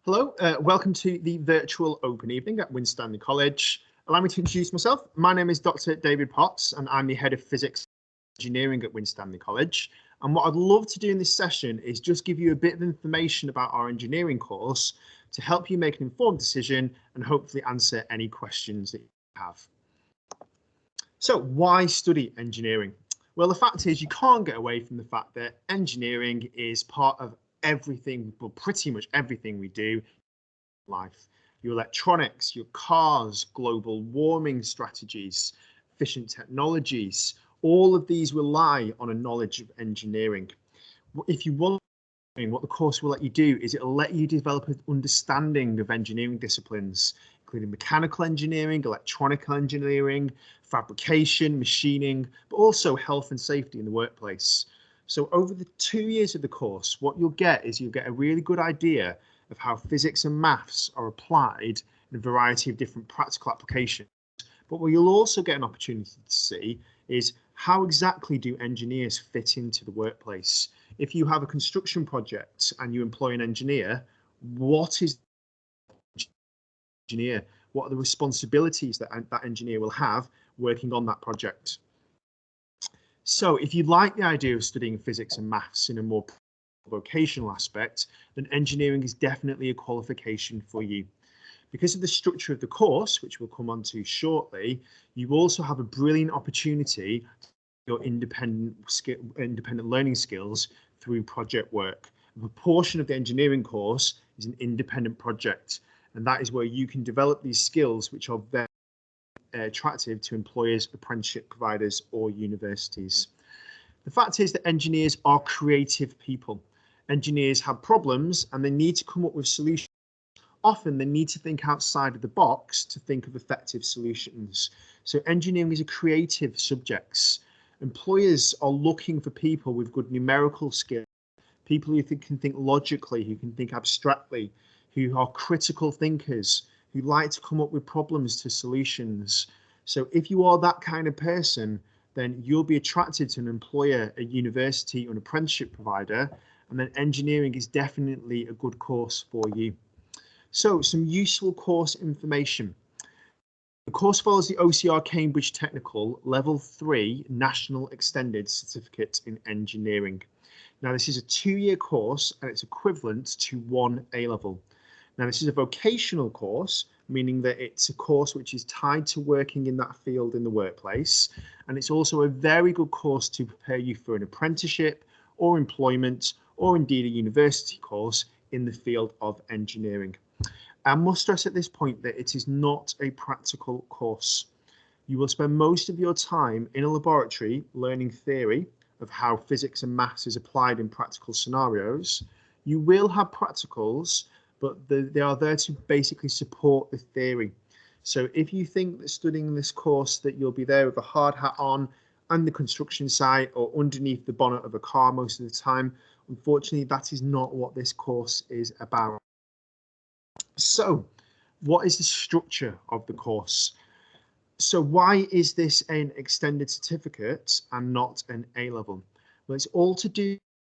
Hello, welcome to the virtual open evening at Winstanley College. Allow me to introduce myself. My name is Dr. David Potts and I'm the Head of Physics Engineering at Winstanley College. And what I'd love to do in this session is just give you a bit of information about our engineering course to help you make an informed decision and hopefully answer any questions that you have. So why study engineering? Well, the fact is you can't get away from the fact that engineering is part of everything, well, pretty much everything we do in life. Your electronics, your cars, global warming strategies, efficient technologies, all of these rely on a knowledge of engineering. If you want, what the course will let you do is it'll let you develop an understanding of engineering disciplines, including mechanical engineering, electronical engineering, fabrication, machining, but also health and safety in the workplace. So over the 2 years of the course, what you'll get is you'll get a really good idea of how physics and maths are applied in a variety of different practical applications. But what you'll also get an opportunity to see is how exactly do engineers fit into the workplace? If you have a construction project and you employ an engineer, what is the engineer? What are the responsibilities that that engineer will have working on that project? So if you like the idea of studying physics and maths in a more vocational aspect, then engineering is definitely a qualification for you. Because of the structure of the course, which we'll come on to shortly, you also have a brilliant opportunity to your independent learning skills through project work. A proportion of the engineering course is an independent project, and that is where you can develop these skills which are very attractive to employers, apprenticeship providers, or universities. The fact is that engineers are creative people. Engineers have problems and they need to come up with solutions. Often they need to think outside of the box to think of effective solutions. So engineering is a creative subject. Employers are looking for people with good numerical skills, people who can think logically, who can think abstractly, who are critical thinkers, who like to come up with problems to solutions. So if you are that kind of person, then you'll be attracted to an employer, a university, or an apprenticeship provider, and then engineering is definitely a good course for you. So some useful course information. The course follows the OCR Cambridge Technical Level 3 National Extended Certificate in Engineering. Now this is a 2-year course and it's equivalent to 1 A-level. Now this is a vocational course, meaning that it's a course which is tied to working in that field in the workplace, and it's also a very good course to prepare you for an apprenticeship or employment or indeed a university course in the field of engineering. I must stress at this point that it is not a practical course. You will spend most of your time in a laboratory learning theory of how physics and maths is applied in practical scenarios. You will have practicals, but they are there to basically support the theory. So if you think that studying this course that you'll be there with a hard hat on and the construction site or underneath the bonnet of a car most of the time, unfortunately that is not what this course is about. So what is the structure of the course? So why is this an extended certificate and not an A-level? Well, it's all to do with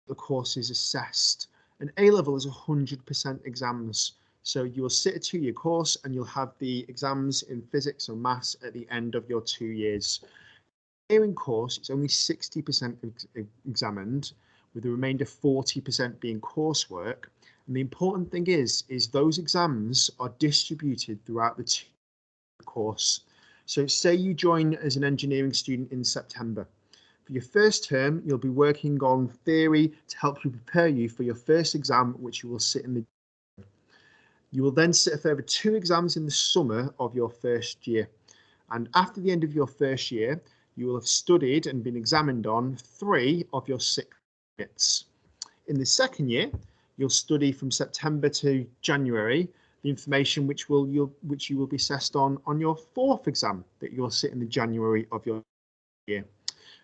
the course is assessed. An A-level is 100% exams. So you'll sit a 2-year course and you'll have the exams in physics or maths at the end of your 2 years. The engineering course is only 60% examined, with the remainder 40% being coursework. And the important thing is those exams are distributed throughout the 2-year course. So say you join as an engineering student in September. For your first term, you'll be working on theory to help you prepare you for your first exam, which you will sit in the. You will then sit a further 2 exams in the summer of your first year. And after the end of your first year, you will have studied and been examined on 3 of your 6 units. In the second year, you'll study from September to January the information which you will be assessed on your 4th exam that you'll sit in the January of your year.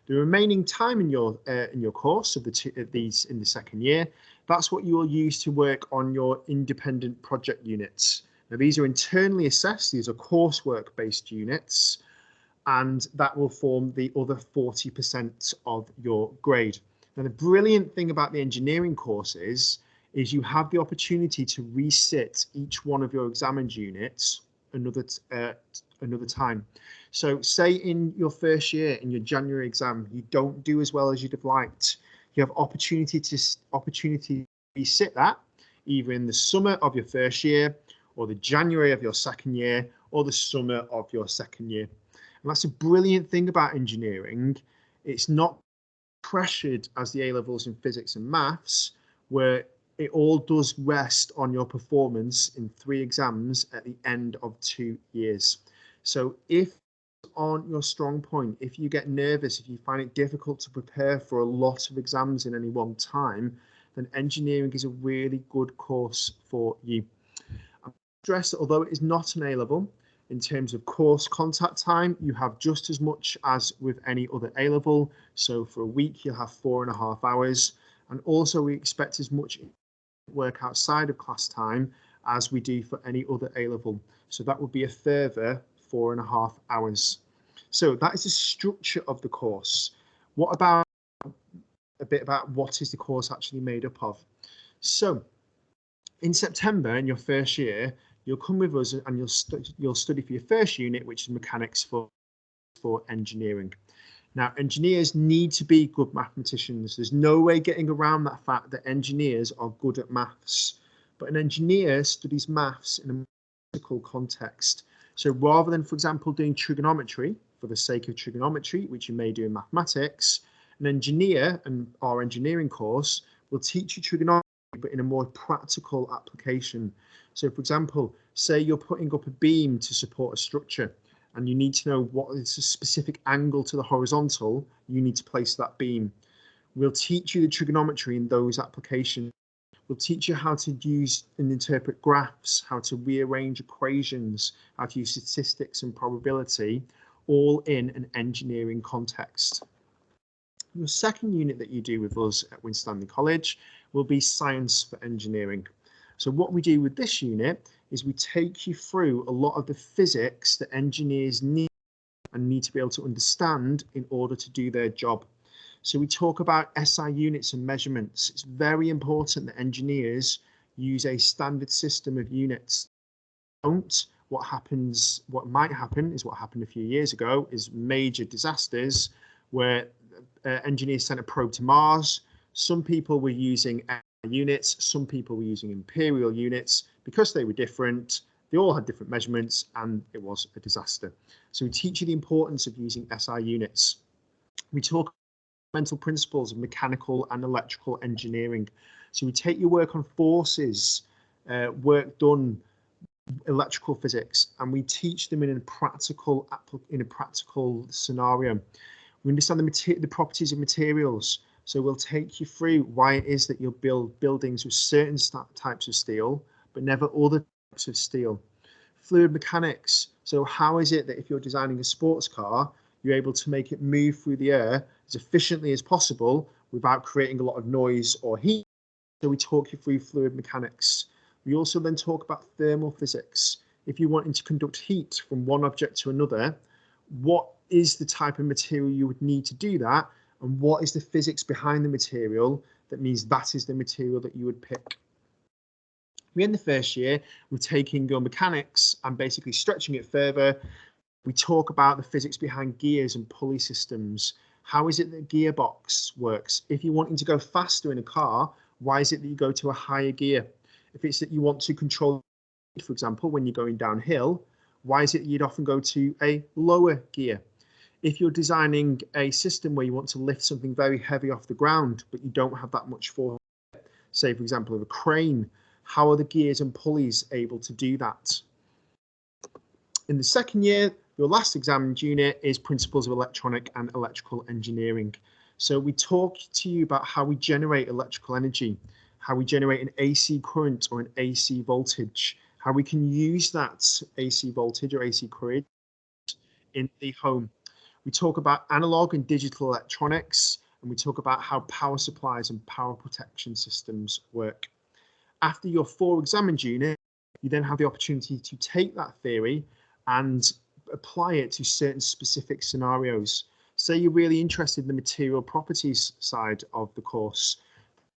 The remaining time in your course of these in the second year, that's what you will use to work on your independent project units. Now these are internally assessed, these are coursework based units, and that will form the other 40% of your grade. Now the brilliant thing about the engineering course is is you have the opportunity to resit each one of your examined units another time. So say in your first year, in your January exam, you don't do as well as you'd have liked. You have opportunity to resit that either in the summer of your first year, or the January of your second year, or the summer of your second year. And that's a brilliant thing about engineering. It's not pressured as the A-levels in physics and maths, where it all does rest on your performance in 3 exams at the end of 2 years. So if on your strong point, if you get nervous, if you find it difficult to prepare for a lot of exams in any one time, then engineering is a really good course for you. I stress that although it is not an A-level, in terms of course contact time, you have just as much as with any other A-level. So for a week, you'll have 4.5 hours. And also we expect as much work outside of class time as we do for any other A-level. So that would be a further 4.5 hours. So that is the structure of the course. What about a bit about what is the course actually made up of? So in September, in your first year, you'll come with us and you'll study for your first unit, which is mechanics for engineering. Now, engineers need to be good mathematicians. There's no way getting around that fact that engineers are good at maths. But an engineer studies maths in a mathematical context. So rather than, for example, doing trigonometry for the sake of trigonometry, which you may do in mathematics, an engineer and our engineering course will teach you trigonometry, but in a more practical application. So, for example, say you're putting up a beam to support a structure, and you need to know what is a specific angle to the horizontal you need to place that beam. We'll teach you the trigonometry in those applications. We'll teach you how to use and interpret graphs, how to rearrange equations, how to use statistics and probability, all in an engineering context. Your second unit that you do with us at Winstanley College will be Science for Engineering. So what we do with this unit is we take you through a lot of the physics that engineers need to be able to understand in order to do their job. So we talk about SI units and measurements. It's very important that engineers use a standard system of units. What might happen is what happened a few years ago, is major disasters where engineers sent a probe to Mars. Some people were using units, some people were using imperial units. Because they were different, they all had different measurements, and it was a disaster. So we teach you the importance of using SI units. We talk fundamental principles of mechanical and electrical engineering. So we take your work on forces, work done, electrical physics, and we teach them in a practical scenario. We understand the properties of materials. So we'll take you through why it is that you'll build buildings with certain types of steel, but never other types of steel. Fluid mechanics. So how is it that if you're designing a sports car, you're able to make it move through the air as efficiently as possible without creating a lot of noise or heat? So we talk you through fluid mechanics. We also then talk about thermal physics. If you're wanting to conduct heat from one object to another, what is the type of material you would need to do that? And what is the physics behind the material that means that is the material that you would pick? We end the first year with taking your mechanics and basically stretching it further. We talk about the physics behind gears and pulley systems. How is it that gearbox works? If you're wanting to go faster in a car, why is it that you go to a higher gear? If it's that you want to control, for example, when you're going downhill, why is it you'd often go to a lower gear? If you're designing a system where you want to lift something very heavy off the ground, but you don't have that much force, say, for example, of a crane, how are the gears and pulleys able to do that? In the second year, your last examined unit is Principles of Electronic and Electrical Engineering. So we talk to you about how we generate electrical energy, how we generate an AC current or an AC voltage, how we can use that AC voltage or AC current in the home. We talk about analog and digital electronics, and we talk about how power supplies and power protection systems work. After your 4 examined unit, you then have the opportunity to take that theory and apply it to certain specific scenarios. Say you're really interested in the material properties side of the course.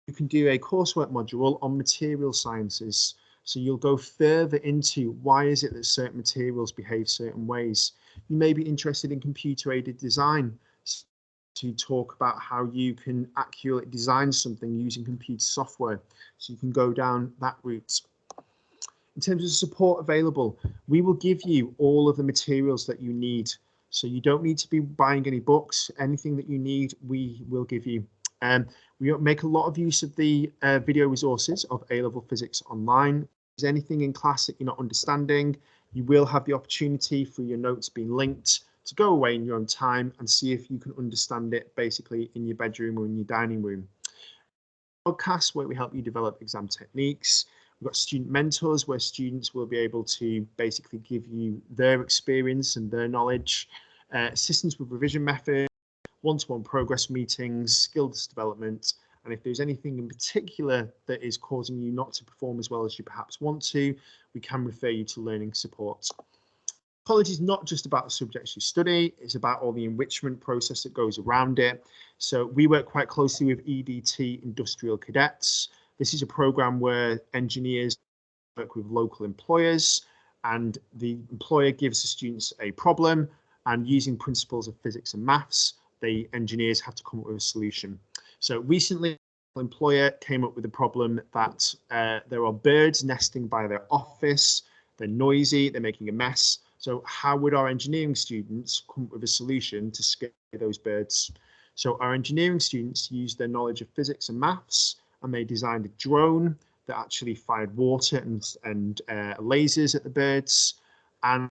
You can do a coursework module on material sciences. So you'll go further into why is it that certain materials behave certain ways. You may be interested in computer-aided design to talk about how you can accurately design something using computer software. So you can go down that route. In terms of support available, we will give you all of the materials that you need. So you don't need to be buying any books. Anything that you need, we will give you. We make a lot of use of the video resources of A-Level Physics Online. If there's anything in class that you're not understanding, you will have the opportunity for your notes being linked to go away in your own time and see if you can understand it basically in your bedroom or in your dining room. Podcasts where we help you develop exam techniques. We've got student mentors where students will be able to basically give you their experience and their knowledge. Assistance with revision methods, one-to-one progress meetings, skills development, and if there's anything in particular that is causing you not to perform as well as you perhaps want to, we can refer you to learning support. College is not just about the subjects you study, it's about all the enrichment process that goes around it. So we work quite closely with EDT Industrial Cadets. This is a program where engineers work with local employers, and the employer gives the students a problem, and using principles of physics and maths, the engineers have to come up with a solution. So recently, an employer came up with a problem that there are birds nesting by their office, they're noisy, they're making a mess. So how would our engineering students come up with a solution to scare those birds? So our engineering students used their knowledge of physics and maths, and they designed a drone that actually fired water and lasers at the birds, and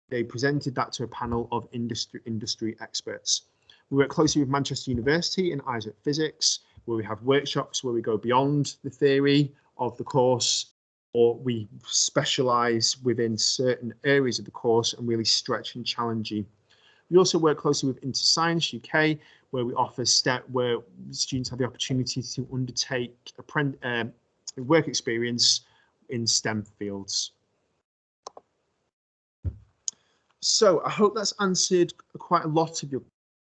they presented that to a panel of industry experts. We work closely with Manchester University and Isaac Physics, where we have workshops where we go beyond the theory of the course, or we specialise within certain areas of the course and really stretch and challenge you. We also work closely with InterScience UK, where we offer where students have the opportunity to undertake a work experience in STEM fields. So I hope that's answered quite a lot of your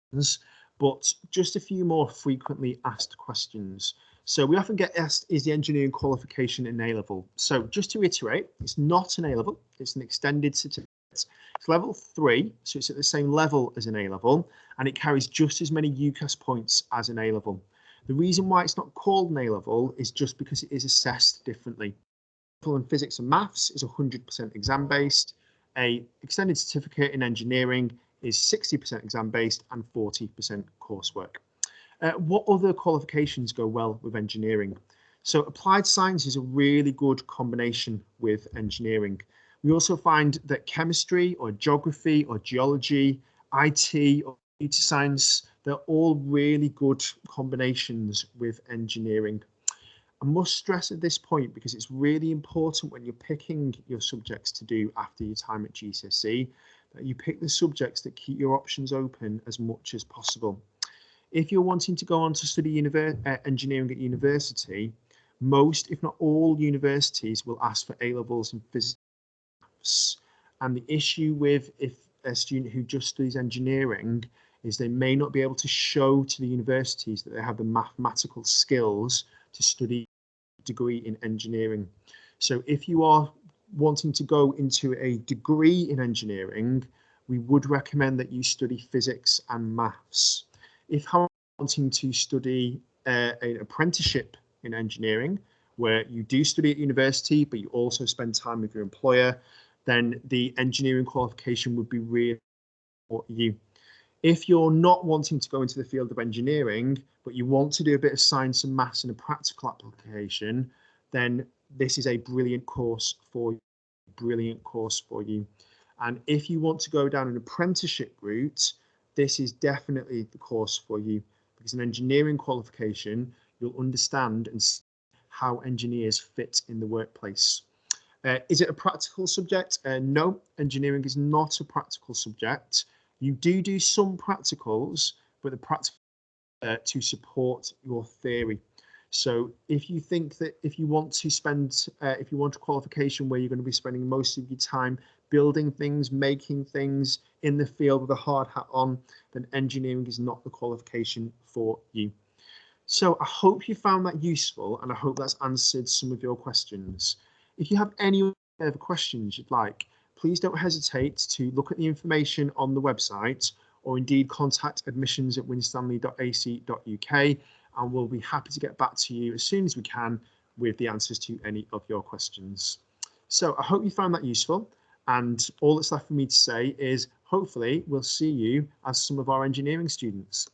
questions, but just a few more frequently asked questions. So we often get asked, is the engineering qualification an A-level? So just to reiterate, it's not an A-level, it's an extended certificate. It's level 3, so it's at the same level as an A-level, and it carries just as many UCAS points as an A-level. The reason why it's not called an A-level is just because it is assessed differently. In physics and maths is 100% exam-based. A extended certificate in engineering is 60% exam-based and 40% coursework. What other qualifications go well with engineering? So applied science is a really good combination with engineering. We also find that chemistry or geography or geology, IT or computer science, they're all really good combinations with engineering. I must stress at this point, because it's really important when you're picking your subjects to do after your time at GCSE, that you pick the subjects that keep your options open as much as possible. If you're wanting to go on to study engineering at university, most, if not all, universities will ask for A-levels in physics. And the issue with if a student who just studies engineering is they may not be able to show to the universities that they have the mathematical skills to study a degree in engineering. So if you are wanting to go into a degree in engineering, we would recommend that you study physics and maths. If you're wanting to study an apprenticeship in engineering, where you do study at university, but you also spend time with your employer, then the engineering qualification would be really for you. If you're not wanting to go into the field of engineering, but you want to do a bit of science and maths and a practical application, then this is a brilliant course for you. And if you want to go down an apprenticeship route, this is definitely the course for you, because an engineering qualification, you'll understand and see how engineers fit in the workplace. Is it a practical subject? No, engineering is not a practical subject. You do some practicals, but the practical to support your theory. So if you think that if you want a qualification where you're going to be spending most of your time building things, making things in the field with a hard hat on, then engineering is not the qualification for you. So I hope you found that useful, and I hope that's answered some of your questions. If you have any further questions you'd like, please don't hesitate to look at the information on the website, or indeed contact admissions@winstanley.ac.uk, and we'll be happy to get back to you as soon as we can with the answers to any of your questions. So I hope you found that useful, and all that's left for me to say is hopefully we'll see you as some of our engineering students.